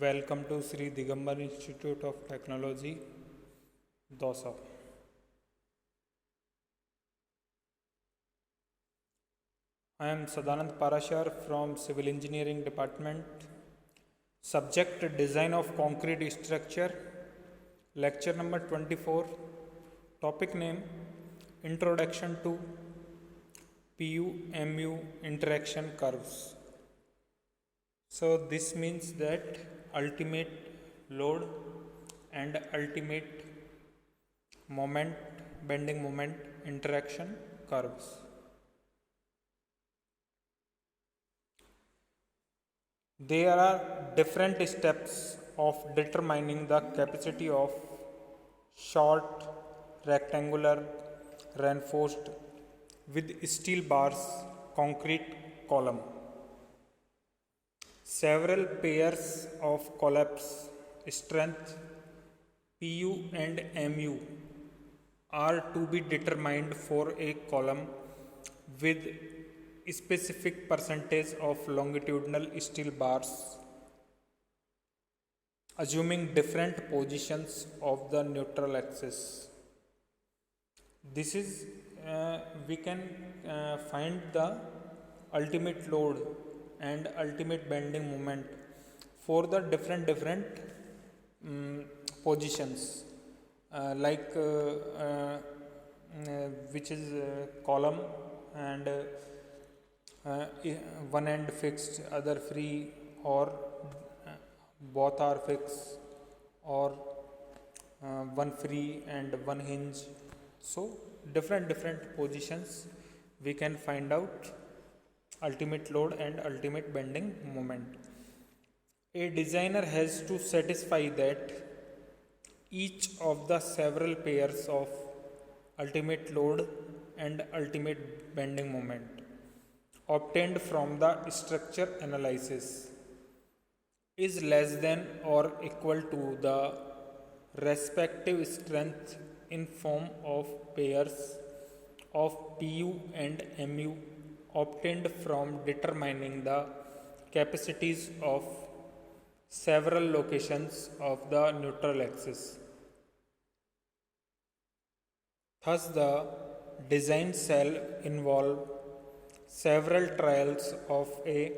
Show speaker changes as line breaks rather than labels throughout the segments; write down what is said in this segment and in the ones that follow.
Welcome to Sri Digambar Institute of Technology, Dausa. I am Sadanand Parashar from Civil Engineering Department. Subject Design of Concrete Structure. Lecture number 24. Topic name Introduction to PU-MU interaction curves. So this means that ultimate load and ultimate moment, bending moment interaction curves. There are different steps of determining the capacity of short rectangular reinforced with steel bars concrete column. Several pairs of collapse strength PU and MU are to be determined for a column with specific percentage of longitudinal steel bars, assuming different positions of the neutral axis. This is we can find the ultimate load and ultimate bending moment for the different positions which is column and one end fixed, other free, or both are fixed, or one free and one hinge. So different positions we can find out ultimate load and ultimate bending moment. A designer has to satisfy that each of the several pairs of ultimate load and ultimate bending moment obtained from the structure analysis is less than or equal to the respective strength in form of pairs of PU and MU obtained from determining the capacities of several locations of the neutral axis. Thus, the design shall involve several trials of a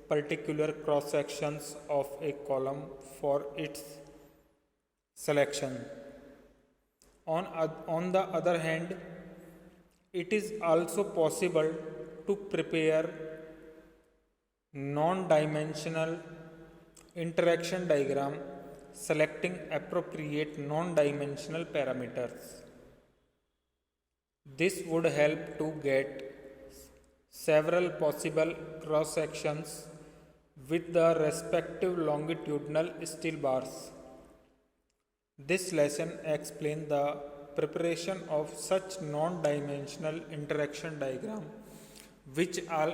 particular cross sections of a column for its selection. On the other hand, it is also possible to prepare non-dimensional interaction diagram selecting appropriate non-dimensional parameters. This would help to get several possible cross sections with the respective longitudinal steel bars. This lesson explains the preparation of such non-dimensional interaction diagram which are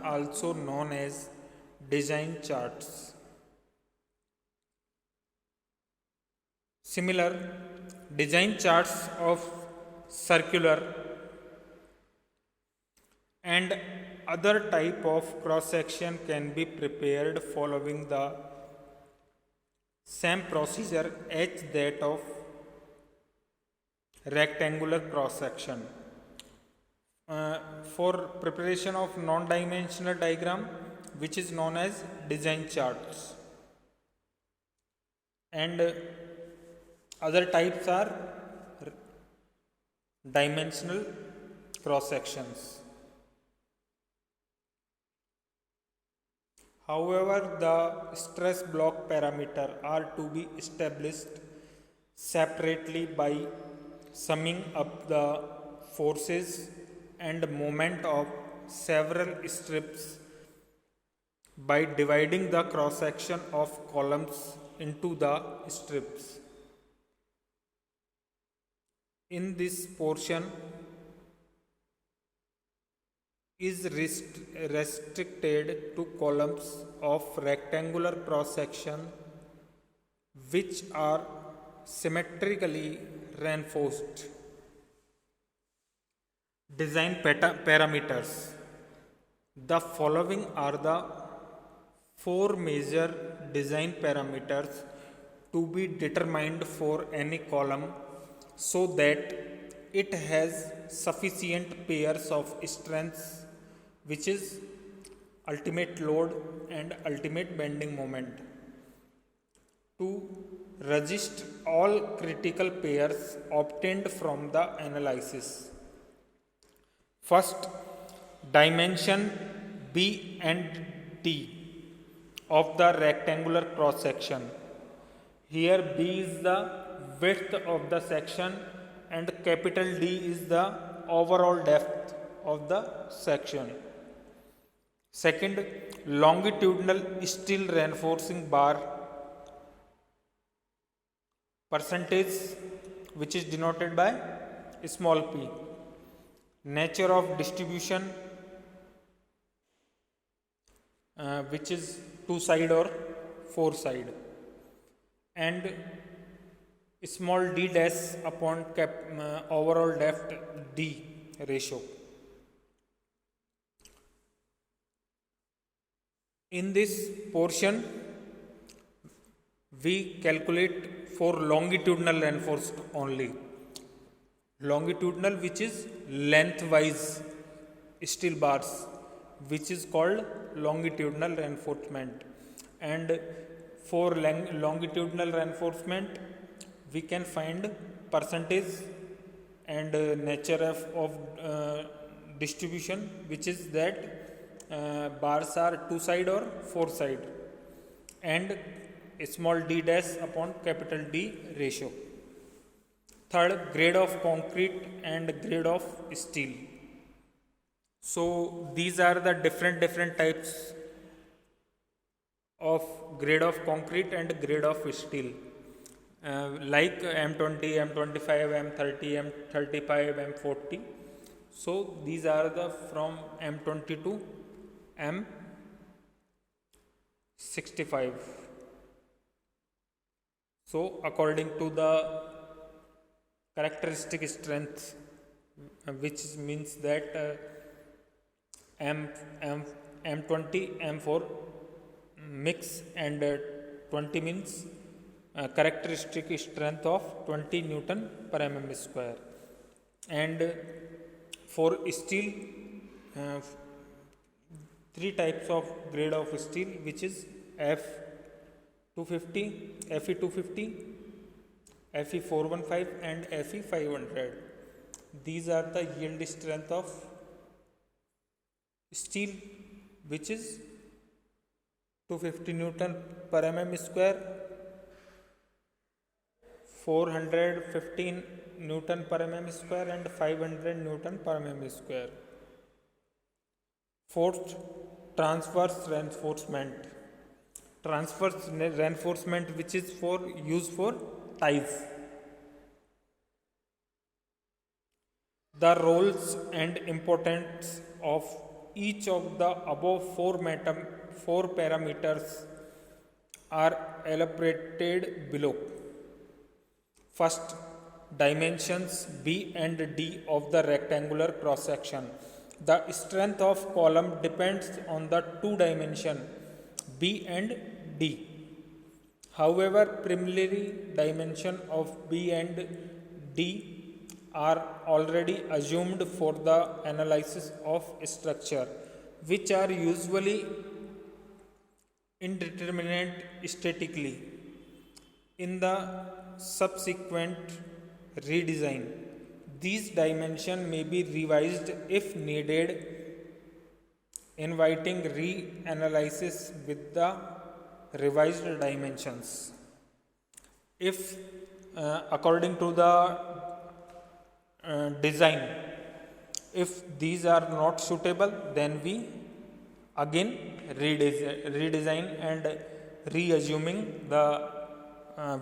also known as design charts. Similar design charts of circular and other type of cross section can be prepared following the same procedure as that of rectangular cross section. For preparation of non-dimensional diagram, which is known as design charts, and other types are dimensional cross sections. However, the stress block parameter are to be established separately by summing up the forces and moment of several strips by dividing the cross section of columns into the strips. In this portion is restricted to columns of rectangular cross section which are symmetrically reinforced. Design parameters. The following are the four major design parameters to be determined for any column so that it has sufficient pairs of strengths, which is ultimate load and ultimate bending moment, to register all critical pairs obtained from the analysis. First, dimension B and D of the rectangular cross section. Here B is the width of the section and capital D is the overall depth of the section. Second, longitudinal steel reinforcing bar percentage, which is denoted by small p. Nature of distribution, which is two side or four side, and small d dash upon overall depth d ratio. In this portion, we calculate for longitudinal reinforced only. Longitudinal, which is lengthwise steel bars, which is called longitudinal reinforcement. And for longitudinal reinforcement, we can find percentage and nature of distribution, which is that bars are two side or four side, and a small d dash upon capital D ratio. Third, grade of concrete and grade of steel. So these are the different types of grade of concrete and grade of steel, like M20, M25, M30, M35, M40. So these are the from M20 to M65. So according to the characteristic strength, which means that M20, M4 mix, and 20 means characteristic strength of 20 Newton per mm square. And for steel, three types of grade of steel, which is F250, Fe250, Fe415 and Fe500. These are the yield strength of steel, which is 250 Newton per mm square, 415 Newton per mm square and 500 Newton per mm square. Fourth, transverse reinforcement. Transverse reinforcement, which is for used for ties. The roles and importance of each of the above four parameters are elaborated below. First, dimensions B and D of the rectangular cross section. The strength of column depends on the two dimension B and D. However, preliminary dimension of B and D are already assumed for the analysis of structure, which are usually indeterminate statically. In the subsequent redesign, these dimensions may be revised if needed, inviting re-analysis with the revised dimensions. If according to the design, if these are not suitable, then we again redesign and reassuming the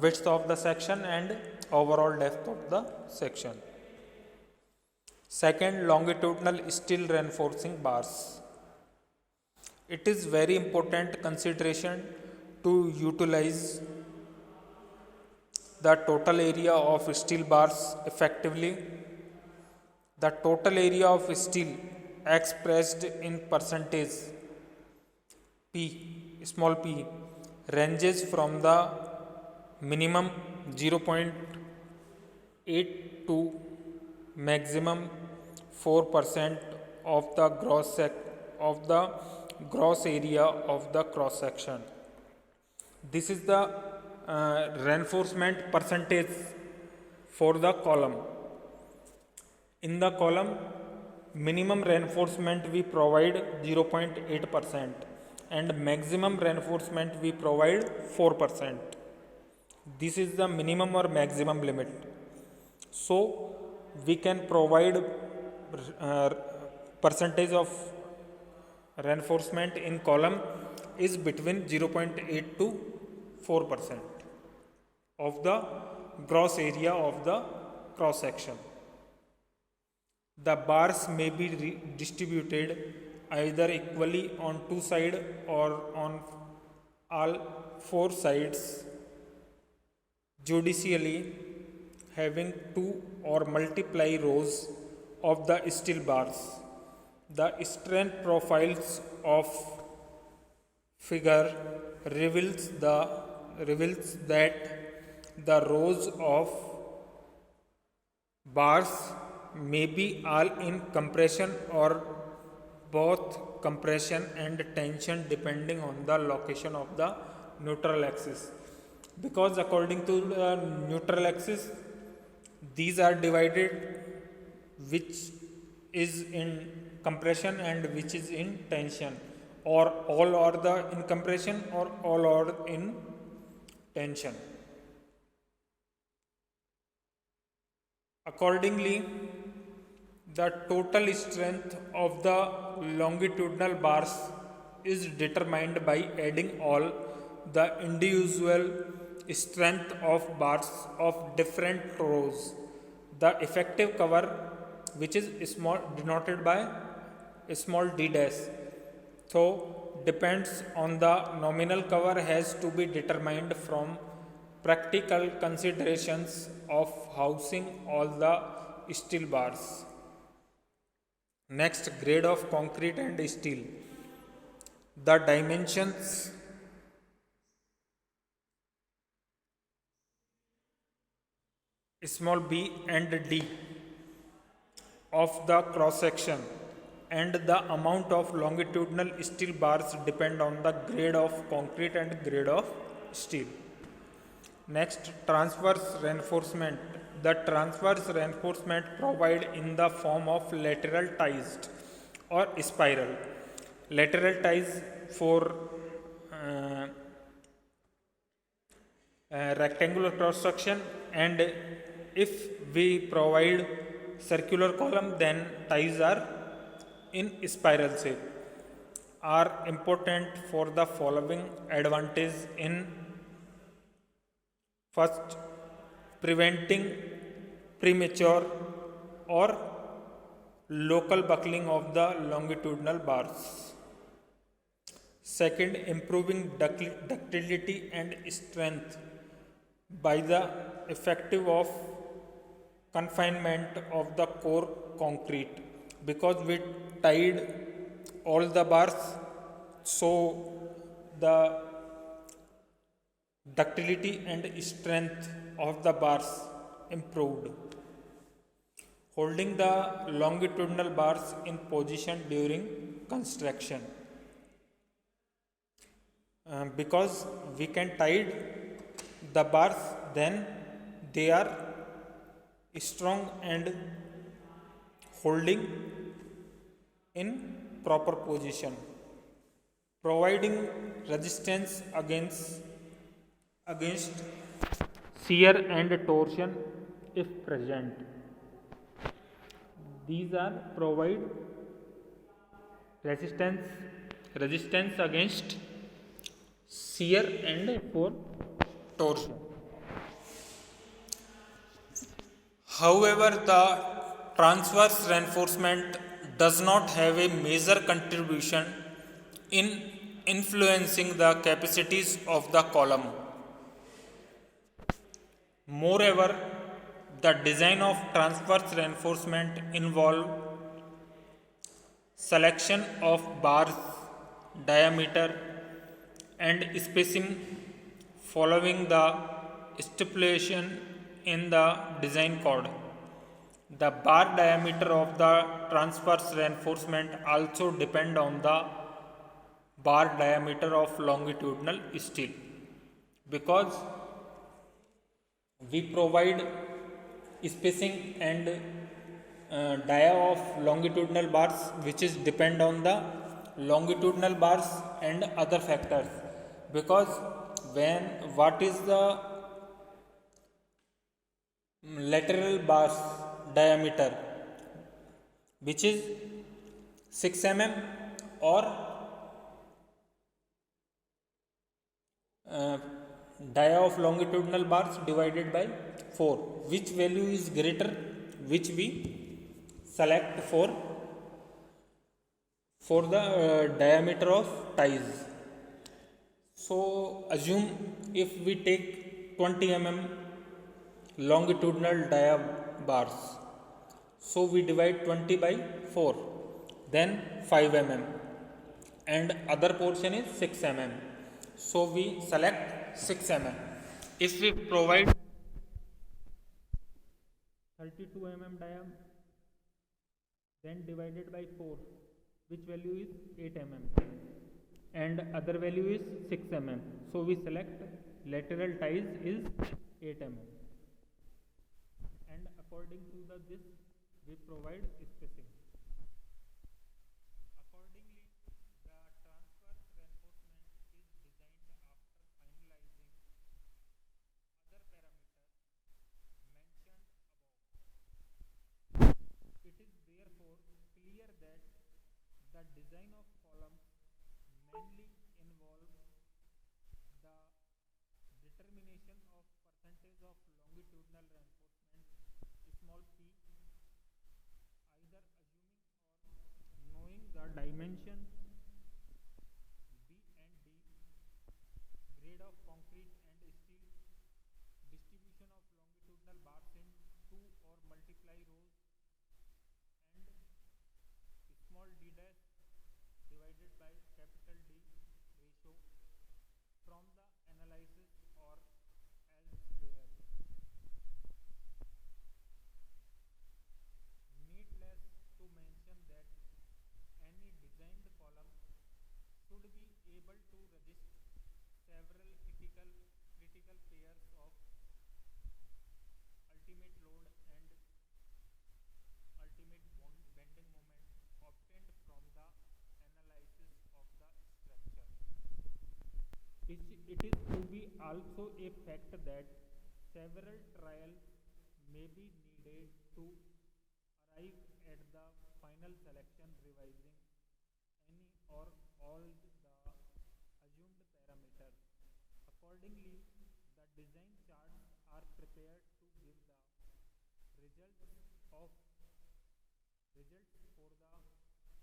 width of the section and overall depth of the section. Second, longitudinal steel reinforcing bars. It is very important consideration to utilize the total area of steel bars effectively. The total area of steel expressed in percentage P small p ranges from the minimum 0.8 to maximum 4% of the gross area of the cross section. This is the reinforcement percentage for the column. In the column, minimum reinforcement we provide 0.8% and maximum reinforcement we provide 4%. This is the minimum or maximum limit. So we can provide percentage of reinforcement in column is between 0.8 to 4% of the gross area of the cross section. The bars may be distributed either equally on two sides or on all four sides judicially, having two or multiply rows of the steel bars. The strength profiles of figure reveals that the rows of bars may be all in compression or both compression and tension depending on the location of the neutral axis. Because according to the neutral axis, these are divided, which is in compression and which is in tension, or all are the in compression or all are in tension. Accordingly, the total strength of the longitudinal bars is determined by adding all the individual strength of bars of different rows. The effective cover, which is small denoted by a small d dash, so depends on the nominal cover, has to be determined from practical considerations of housing all the steel bars. Next, grade of concrete and steel. The dimensions small b and d of the cross section and the amount of longitudinal steel bars depend on the grade of concrete and grade of steel. Next, transverse reinforcement. The transverse reinforcement provided in the form of lateral ties or spiral. Lateral ties for rectangular cross section, and if we provide circular column, then ties are in spiral shape, are important for the following advantage. In first, preventing premature or local buckling of the longitudinal bars. Second, improving ductility and strength by the effective of confinement of the core concrete, because we tied all the bars, so the ductility and strength of the bars improved. Holding the longitudinal bars in position during construction, because we can tie the bars, then they are strong and holding in proper position, providing resistance against shear and torsion if present. These are provide resistance against shear and for torsion. However, the transverse reinforcement does not have a major contribution in influencing the capacities of the column. Moreover, the design of transverse reinforcement involve selection of bars diameter and spacing following the stipulation in the design code. The bar diameter of the transverse reinforcement also depend on the bar diameter of longitudinal steel, because we provide spacing and dia of longitudinal bars which is depend on the longitudinal bars and other factors, because when what is the lateral bars diameter which is 6 mm or dia of longitudinal bars divided by 4, which value is greater, which we select for the diameter of ties. So assume if we take 20 mm longitudinal dia bars, so we divide 20 by 4, then 5 mm, and other portion is 6 mm, so we select 6 mm. If we provide 32 mm dia, then divided by 4, which value is 8 mm, and other value is 6 mm, so we select lateral ties is 8 mm, and according to this we provide spacing. Accordingly, the transverse reinforcement is designed after finalizing other parameters mentioned above. It is therefore clear that the design of columns mainly involves the determination of percentage of longitudinal reinforcement small p, either assuming or knowing the dimension b and d, grade of concrete and steel, distribution of longitudinal bars in 2 or multiply rows, and small d dash divided by capital D ratio from the analysis or elsewhere. Needless to mention that any designed column should be able to resist several critical pairs of ultimate load and ultimate bending moment obtained from the analysis of the structure. It is to be also a fact that several trials may be needed to arrive at the final selection, revising any or all the assumed parameters. Accordingly, the design charts are prepared to give the results for the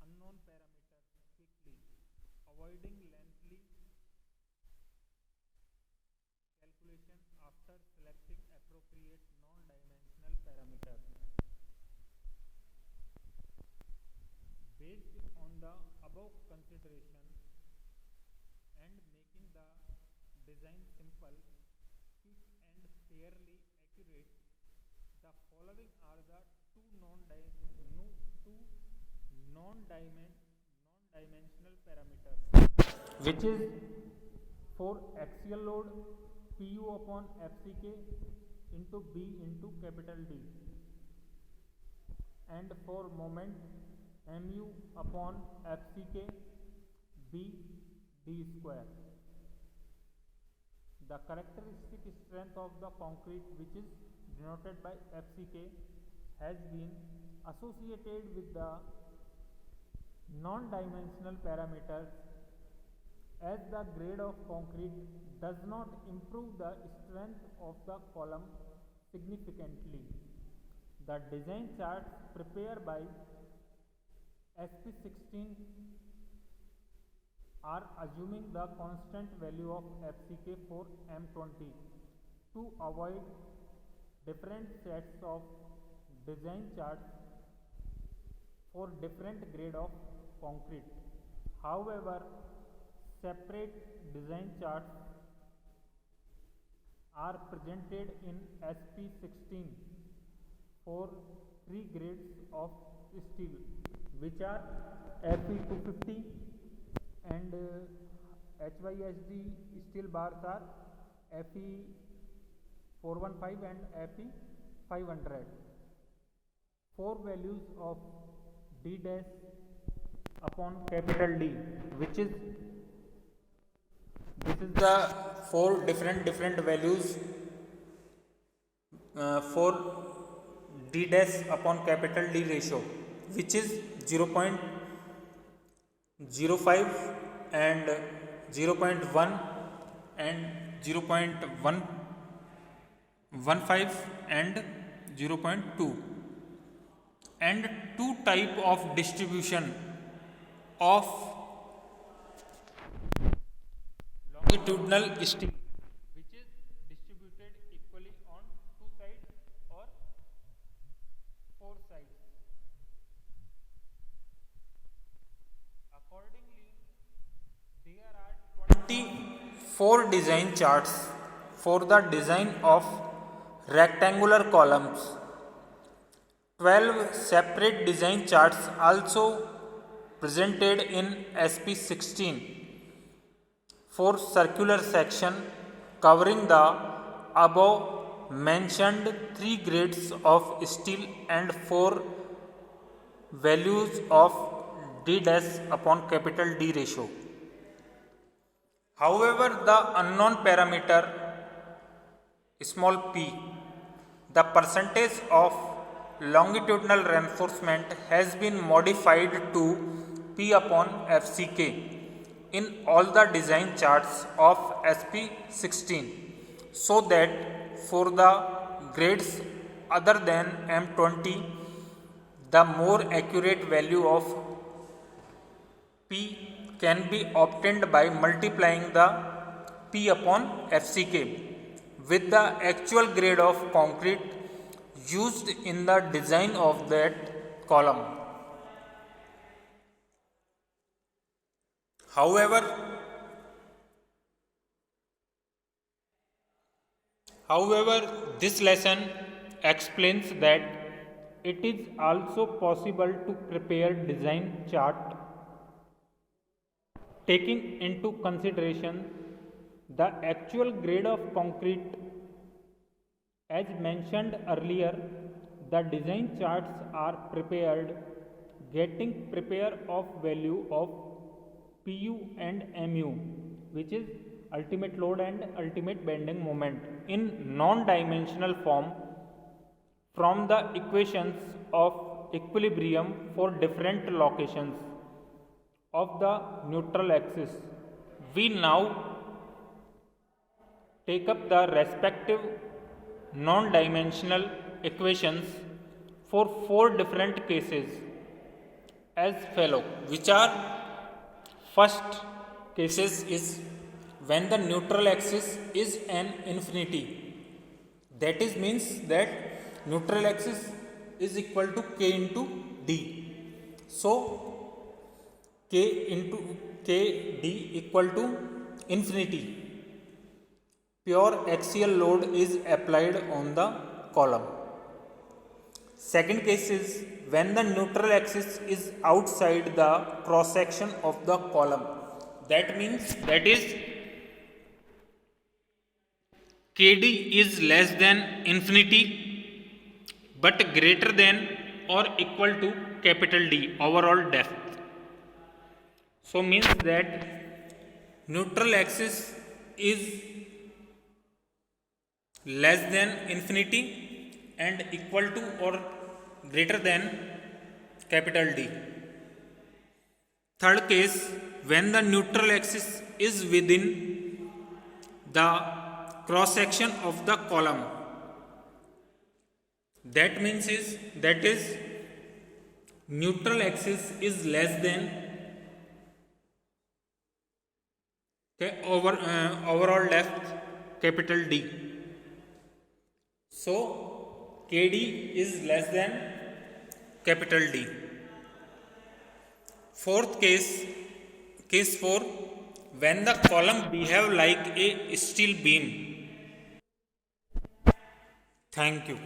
unknown parameters quickly, avoiding lengthy calculation after selecting appropriate non-dimensional parameters. Based on the above consideration and making the design simple, quick and fairly accurate, the following are the two non-dimensional parameters, which is for axial load Pu upon Fck into B into capital D, and for moment Mu upon Fck B D square. The characteristic strength of the concrete, which is denoted by Fck, has been associated with the non-dimensional parameters, as the grade of concrete does not improve the strength of the column significantly. The design charts prepared by SP16 are assuming the constant value of Fck for M20 to avoid different sets of design charts for different grade of concrete. However, separate design charts are presented in SP16 for three grades of steel, which are Fe250 and HYSD steel bars are Fe415 and Fe500. Four values of D dash upon capital D, which is this is the four different values for D dash upon capital D ratio, which is 0.05 and 0.1 and 0.115 and 0.2, and two type of distribution of longitudinal steel, which is distributed equally on two sides or four sides. Accordingly, there are 24 design charts for the design of rectangular columns. 12 separate design charts also presented in SP16 for circular section covering the above mentioned three grades of steel and four values of D dash upon capital D ratio. However, the unknown parameter small p, the percentage of longitudinal reinforcement, has been modified to P upon FCK in all the design charts of SP16, so that for the grades other than M20, the more accurate value of P can be obtained by multiplying the P upon FCK with the actual grade of concrete used in the design of that column. However, this lesson explains that it is also possible to prepare design chart taking into consideration the actual grade of concrete. As mentioned earlier, the design charts are prepared getting prepare of value of PU and MU, which is ultimate load and ultimate bending moment, in non-dimensional form from the equations of equilibrium for different locations of the neutral axis. We now take up the respective non-dimensional equations for four different cases as follow, which are: first cases is when the neutral axis is an infinity, that is means that neutral axis is equal to k into d. So k into k d equal to infinity. Pure axial load is applied on the column. Second case is when the neutral axis is outside the cross section of the column. That means that is KD is less than infinity but greater than or equal to capital D, overall depth. So means that neutral axis is less than infinity and equal to or greater than capital D. Third case, when the neutral axis is within the cross section of the column. That means that is neutral axis is less than overall depth capital D. So KD is less than capital D. Fourth case 4, when the column behave like a steel beam. Thank you.